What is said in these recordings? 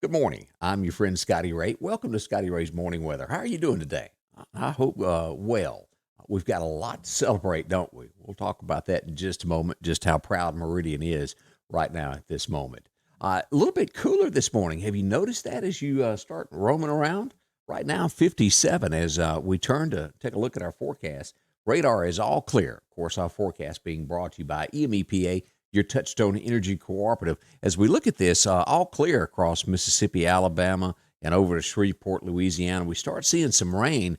Good morning. I'm your friend Scotty Ray. Welcome to Scotty Ray's Morning Weather. How are you doing today? I hope well. We've got a lot to celebrate, don't we? We'll talk about that in just a moment, just how proud Meridian is right now at this moment. A little bit cooler this morning. Have you noticed that as you start roaming around? Right now, 57 as we turn to take a look at our forecast. Radar is all clear. Of course, our forecast being brought to you by EMEPA, your Touchstone Energy Cooperative. As we look at this, all clear across Mississippi, Alabama, and over to Shreveport, Louisiana, we start seeing some rain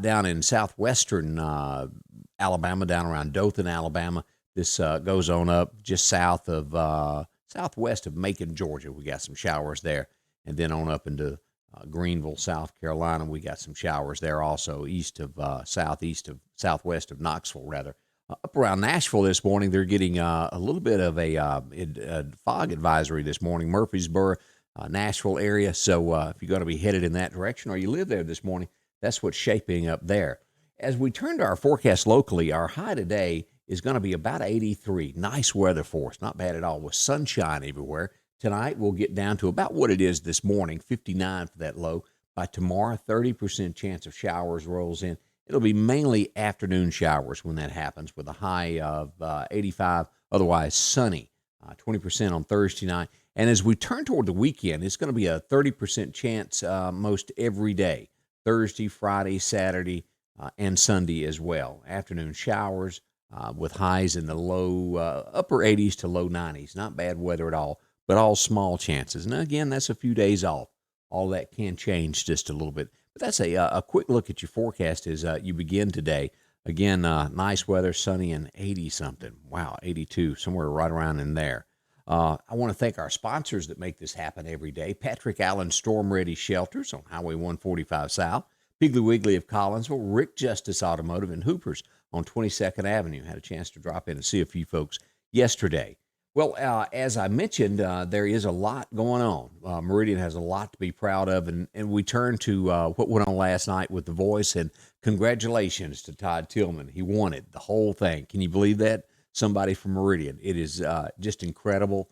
down in southwestern Alabama, down around Dothan, Alabama. This goes on up just southwest of Macon, Georgia. We got some showers there, and then on up into Greenville, South Carolina. We got some showers there also, southwest of Knoxville, rather. Up around Nashville this morning, they're getting a little bit of a fog advisory this morning, Murfreesboro, Nashville area. So if you're going to be headed in that direction or you live there this morning, that's what's shaping up there. As we turn to our forecast locally, our high today is going to be about 83. Nice weather for us, not bad at all, with sunshine everywhere. Tonight, we'll get down to about what it is this morning, 59 for that low. By tomorrow, 30% chance of showers rolls in. It'll be mainly afternoon showers when that happens, with a high of 85, otherwise sunny, 20% on Thursday night. And as we turn toward the weekend, it's going to be a 30% chance most every day, Thursday, Friday, Saturday, and Sunday as well. Afternoon showers with highs in the low, upper 80s to low 90s. Not bad weather at all, but all small chances. And again, that's a few days off. All that can change just a little bit. But that's a quick look at your forecast as you begin today. Again, nice weather, sunny and 80-something. Wow, 82, somewhere right around in there. I want to thank our sponsors that make this happen every day. Patrick Allen Storm Ready Shelters on Highway 145 South. Piggly Wiggly of Collinsville. Rick Justice Automotive and Hoopers on 22nd Avenue. Had a chance to drop in and see a few folks yesterday. Well, as I mentioned, there is a lot going on. Meridian has a lot to be proud of, and we turn to what went on last night with The Voice, and congratulations to Todd Tillman. He won it, the whole thing. Can you believe that? Somebody from Meridian. It is just incredible.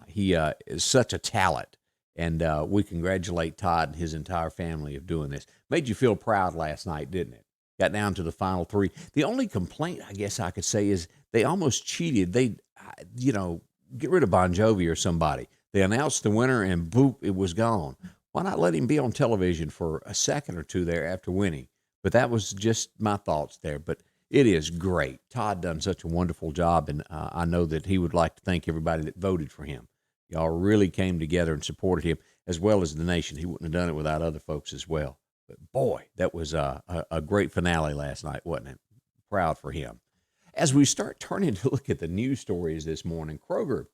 He is such a talent, and we congratulate Todd and his entire family of doing this. Made you feel proud last night, didn't it? Got down to the final three. The only complaint, I guess I could say, is they almost cheated. They get rid of Bon Jovi or somebody. They announced the winner and boop, it was gone. Why not let him be on television for a second or two there after winning? But that was just my thoughts there. But it is great. Todd done such a wonderful job, and I know that he would like to thank everybody that voted for him. Y'all really came together and supported him, as well as the nation. He wouldn't have done it without other folks as well. But boy, that was a great finale last night, wasn't it? Proud for him. As we start turning to look at the news stories this morning, Kroger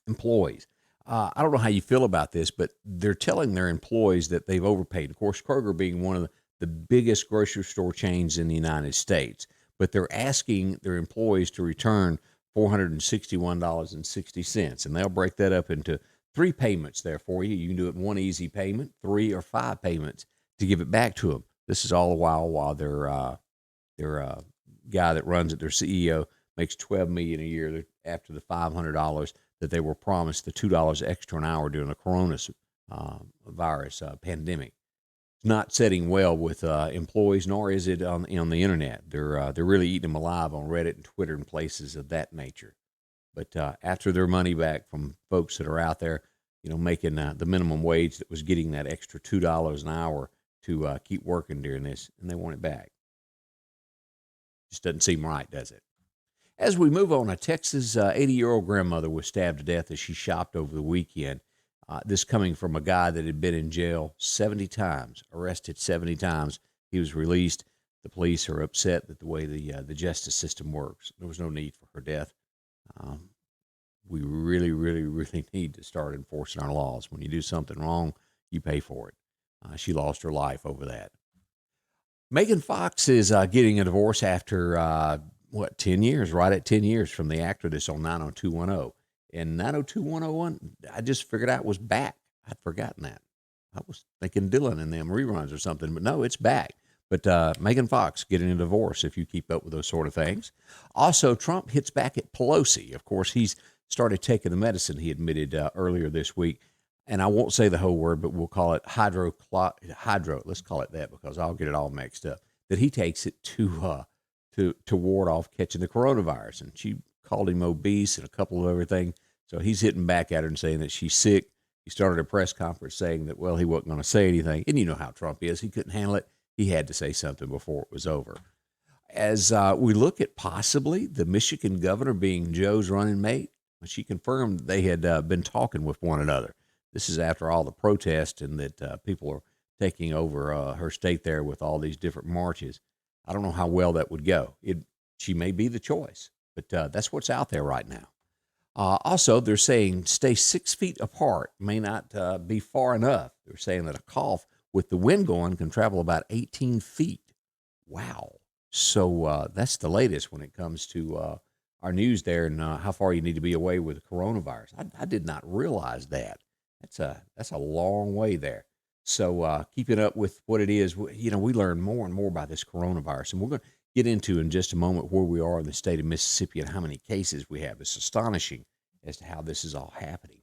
employees. I don't know how you feel about this, but they're telling their employees that they've overpaid. Of course, Kroger being one of the biggest grocery store chains in the United States, but they're asking their employees to return $461.60, and they'll break that up into three payments there for you. You can do it in one easy payment, 3 or 5 payments to give it back to them. This is all the while their guy that runs it, their CEO, makes $12 million a year after the $500 that they were promised, the $2 extra an hour during the coronavirus pandemic. It's not setting well with employees, nor is it on the internet. They're really eating them alive on Reddit and Twitter and places of that nature. But after their money back from folks that are out there, making the minimum wage that was getting that extra $2 an hour to keep working during this, and they want it back. Just doesn't seem right, does it? As we move on, a Texas 80-year-old grandmother was stabbed to death as she shopped over the weekend. This coming from a guy that had been in jail 70 times, arrested 70 times. He was released. The police are upset that the way the justice system works. There was no need for her death. We really, really, really need to start enforcing our laws. When you do something wrong, you pay for it. She lost her life over that. Megan Fox is getting a divorce after, 10 years, right at 10 years from the actor that's on 90210. And 90210, I just figured out was back. I'd forgotten that. I was thinking Dylan and them reruns or something, but no, it's back. But Megan Fox getting a divorce if you keep up with those sort of things. Also, Trump hits back at Pelosi. Of course, he's started taking the medicine he admitted earlier this week. and I won't say the whole word, but we'll call it hydro. Let's call it that because I'll get it all mixed up. That he takes it to ward off catching the coronavirus, and she called him obese and a couple of other things. So he's hitting back at her and saying that she's sick. He started a press conference saying that, well, he wasn't going to say anything, and you know how Trump is. He couldn't handle it. He had to say something before it was over. As we look at possibly the Michigan governor being Joe's running mate, she confirmed they had been talking with one another. This is after all the protests and that people are taking over her state there with all these different marches. I don't know how well that would go. She may be the choice, but that's what's out there right now. Also, they're saying stay 6 feet apart may not be far enough. They're saying that a cough with the wind going can travel about 18 feet. Wow. So that's the latest when it comes to our news there and how far you need to be away with the coronavirus. I did not realize that. That's a long way there. So keeping up with what it is, we learn more and more about this coronavirus, and we're going to get into in just a moment where we are in the state of Mississippi and how many cases we have. It's astonishing as to how this is all happening.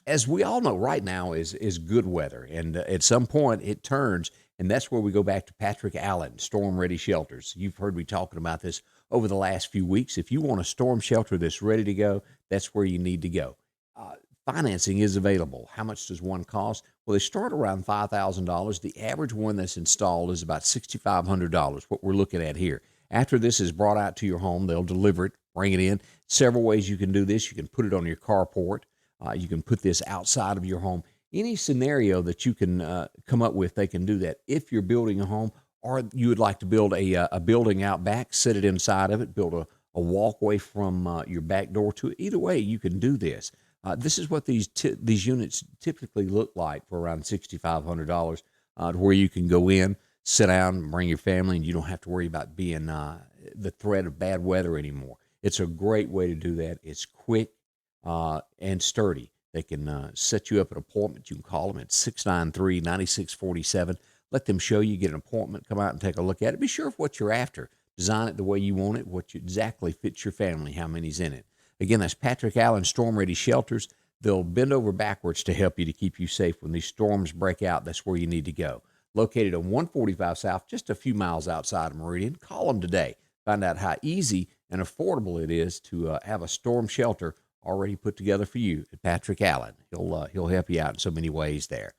As we all know, right now is good weather, and at some point it turns, and that's where we go back to Patrick Allen, Storm Ready Shelters. You've heard me talking about this over the last few weeks. If you want a storm shelter that's ready to go, that's where you need to go. Financing is available. How much does one cost? Well, they start around $5,000. The average one that's installed is about $6,500, what we're looking at here. After this is brought out to your home, they'll deliver it, bring it in. Several ways you can do this. You can put it on your carport. You can put this outside of your home. Any scenario that you can come up with, they can do that. If you're building a home or you would like to build a building out back, set it inside of it, build a walkway from your back door to it. Either way, you can do this. This is what these units typically look like for around $6,500, to where you can go in, sit down, bring your family, and you don't have to worry about being the threat of bad weather anymore. It's a great way to do that. It's quick and sturdy. They can set you up an appointment. You can call them at 693-9647. Let them show you, get an appointment, come out and take a look at it. Be sure of what you're after. Design it the way you want it, what exactly fits your family, how many's in it. Again, that's Patrick Allen Storm Ready Shelters. They'll bend over backwards to help you to keep you safe. When these storms break out, that's where you need to go. Located on 145 South, just a few miles outside of Meridian. Call them today. Find out how easy and affordable it is to have a storm shelter already put together for you at Patrick Allen. He'll help you out in so many ways there.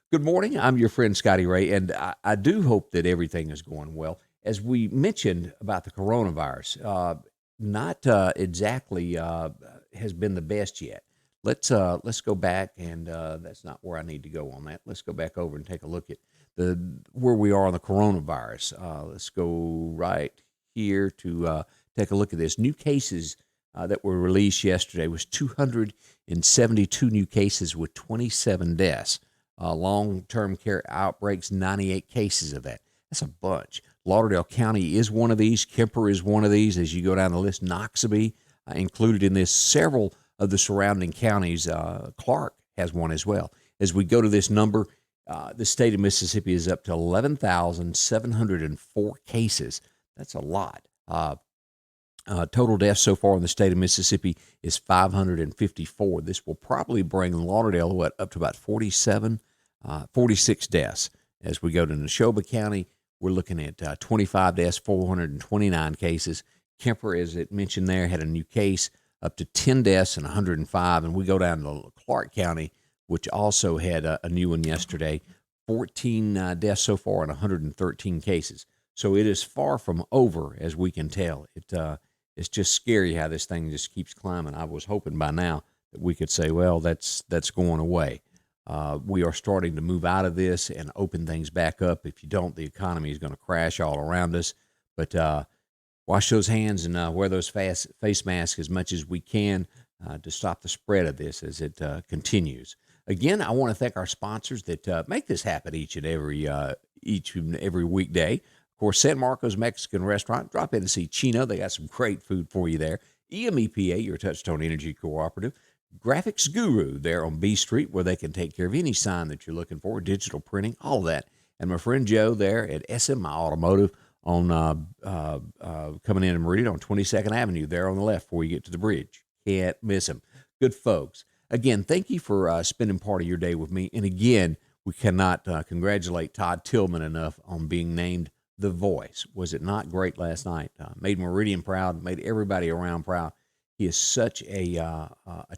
Good morning. I'm your friend Scotty Ray, and I do hope that everything is going well. As we mentioned about the coronavirus, not exactly has been the best yet. Let's go back, and that's not where I need to go on that. Let's go back over and take a look at where we are on the coronavirus. Let's go right here to take a look at this. New cases that were released yesterday was 272 new cases with 27 deaths. Long-term care outbreaks, 98 cases of that. That's a bunch. Lauderdale County is one of these. Kemper is one of these. As you go down the list, Noxubee included in this. Several of the surrounding counties. Clark has one as well. As we go to this number, the state of Mississippi is up to 11,704 cases. That's a lot. Total deaths so far in the state of Mississippi is 554. This will probably bring Lauderdale up to about 46 deaths. As we go to Neshoba County, we're looking at 25 deaths, 429 cases. Kemper, as it mentioned there, had a new case, up to 10 deaths and 105. And we go down to Clark County, which also had a new one yesterday, 14 deaths so far and 113 cases. So it is far from over, as we can tell. It's just scary how this thing just keeps climbing. I was hoping by now that we could say, well, that's going away. We are starting to move out of this and open things back up. If you don't, the economy is going to crash all around us. But wash those hands and wear those face masks as much as we can to stop the spread of this as it continues. Again, I want to thank our sponsors that make this happen each and every weekday. Of course, San Marcos Mexican Restaurant. Drop in and see Chino. They got some great food for you there. EMEPA, your Touchstone Energy Cooperative. Graphics Guru there on B Street, where they can take care of any sign that you're looking for, digital printing, all of that. And my friend Joe there at SMI Automotive on coming in Meridian on 22nd Avenue there on the left before you get to the bridge. Can't miss them. Good folks. again, thank you for spending part of your day with me. And again, we cannot congratulate Todd Tillman enough on being named the voice. Was it not great last night? Made Meridian proud, made everybody around proud. He is such a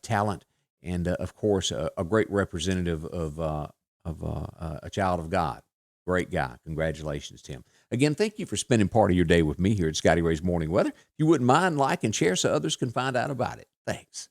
talent, and of course, a great representative of a child of God. Great guy. Congratulations, Tim. Again, thank you for spending part of your day with me here at Scotty Ray's Morning Weather. If you wouldn't mind, like and share so others can find out about it. Thanks.